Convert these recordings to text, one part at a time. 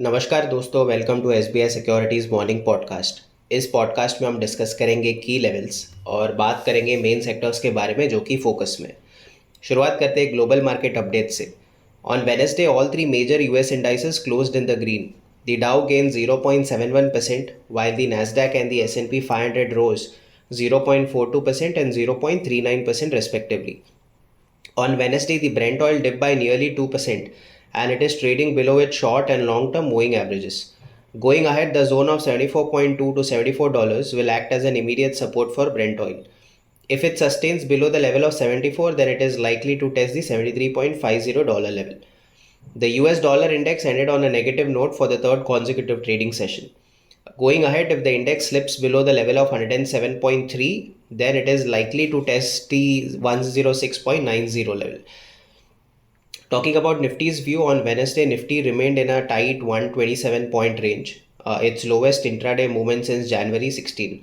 नमस्कार दोस्तों, welcome to SBI securities morning podcast. इस पॉडकास्ट में हम डिस्कस करेंगे की लेवल्स और बात करेंगे मेन सेक्टर्स के बारे में जो कि फोकस में। शुरुआत करते हैं ग्लोबल मार्केट अपडेट से। On Wednesday all three major US indices closed in the green. The Dow gain 0.71%, while the Nasdaq and the S&P 500 rose 0.42% and 0.39% respectively. On Wednesday, the Brent oil dipped by nearly 2%, and it is trading below its short and long-term moving averages. Going ahead, the zone of 74.2 to $74 will act as an immediate support for Brent oil. If it sustains below the level of 74, then it is likely to test the $73.50 level. The US dollar index ended on a negative note for the third consecutive trading session. Going ahead, if the index slips below the level of 107.3, then it is likely to test the 106.90 level. Talking about Nifty's view, on Wednesday, Nifty remained in a tight 127-point range, its lowest intraday movement since January 16.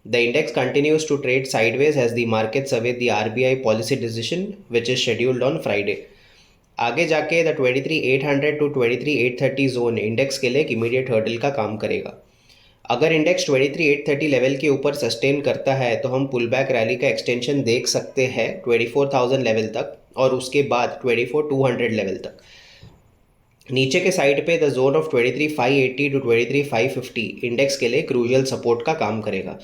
The index continues to trade sideways as the markets await the RBI policy decision, which is scheduled on Friday. आगे जाके the 23,800 to 23,830 zone index के लिए एक immediate hurdle का काम करेगा। अगर index 23,830 level के ऊपर सस्टेन करता है तो हम पुल बैक रैली का एक्सटेंशन देख सकते हैं 24,000 लेवल तक और उसके बाद 24,200 लेवल तक। नीचे के साइड पे the zone of 23,580 to 23,550 index के लिए क्रूशियल सपोर्ट का काम करेगा।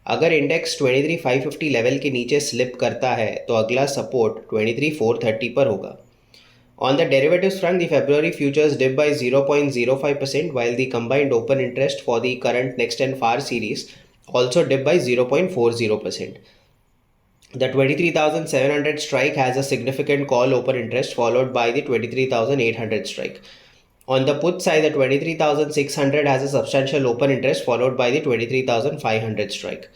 अगर इंडेक्स 23,550 लेवल के नीचे स्लिप करता है तो अगला सपोर्ट 23,430 पर होगा। On the derivatives front, the February futures dipped by 0.05%, while the combined open interest for the current, next and far series also dipped by 0.40%. The 23,700 strike has a significant call open interest followed by the 23,800 strike. On the put side, the 23,600 has a substantial open interest followed by the 23,500 strike.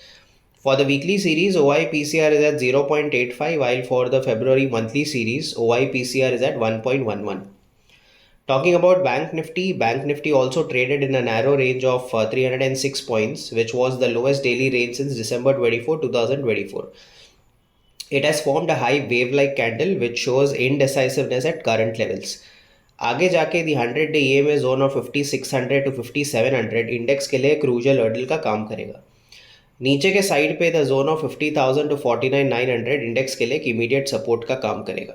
For the weekly series, OI-PCR is at 0.85, while for the February monthly series, OI-PCR is at 1.11. Talking about Bank Nifty also traded in a narrow range of 306 points, which was the lowest daily range since December 24, 2024. It has formed a high wave-like candle, which shows indecisiveness at current levels. आगे जाके the 100-day EMA zone of 5,600 to 5,700 index के लिए crucial hurdle का काम करेगा। नीचे के side पे the zone of 50,000 to 49,900 index के लिए एक इमीडिएट सपोर्ट का काम करेगा।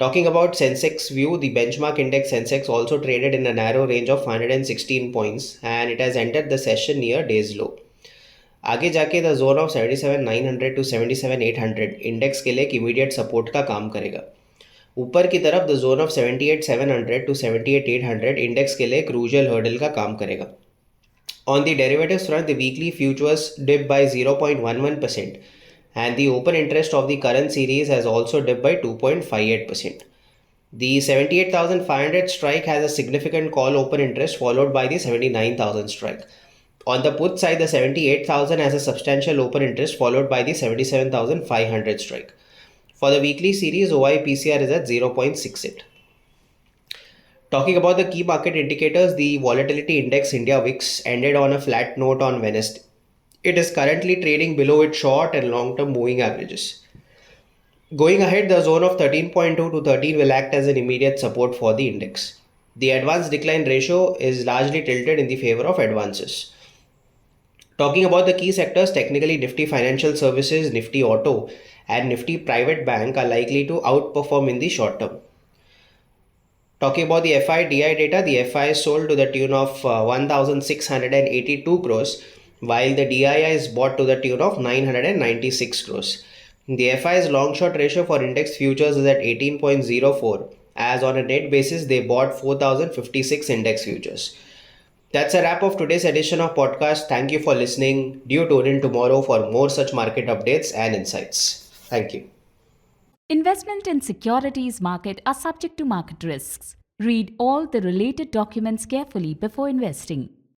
Talking about Sensex view, the benchmark index Sensex also traded in a narrow range of 116 points and it has entered the session near day's low. आगे जाके the zone of 77,900 to 77,800 index के लिए एक immediate support का काम करेगा। ऊपर की तरफ the zone of 78,700 to 78,800 index के लिए क्रूशियल हर्डल का काम करेगा। On the derivatives front, the weekly futures dipped by 0.11%, and the open interest of the current series has also dipped by 2.58%. The 78,500 strike has a significant call open interest followed by the 79,000 strike. On the put side, the 78,000 has a substantial open interest followed by the 77,500 strike. For the weekly series, OI-PCR is at 0.68. Talking about the key market indicators, the volatility index India VIX ended on a flat note on Wednesday. It is currently trading below its short and long-term moving averages. Going ahead, the zone of 13.2 to 13 will act as an immediate support for the index. The advance decline ratio is largely tilted in the favor of advances. Talking about the key sectors, technically Nifty Financial Services, Nifty Auto, and Nifty Private Bank are likely to outperform in the short term. Talking about the FI/DI data, the FI is sold to the tune of 1,682 crores, while the DII is bought to the tune of 996 crores. The FI's long-short ratio for index futures is at 18.04, as on a net basis they bought 4,056 index futures. That's a wrap of today's edition of podcast. Thank you for listening. Do tune in tomorrow for more such market updates and insights. Thank you. Investment in securities market are subject to market risks. Read all the related documents carefully before investing.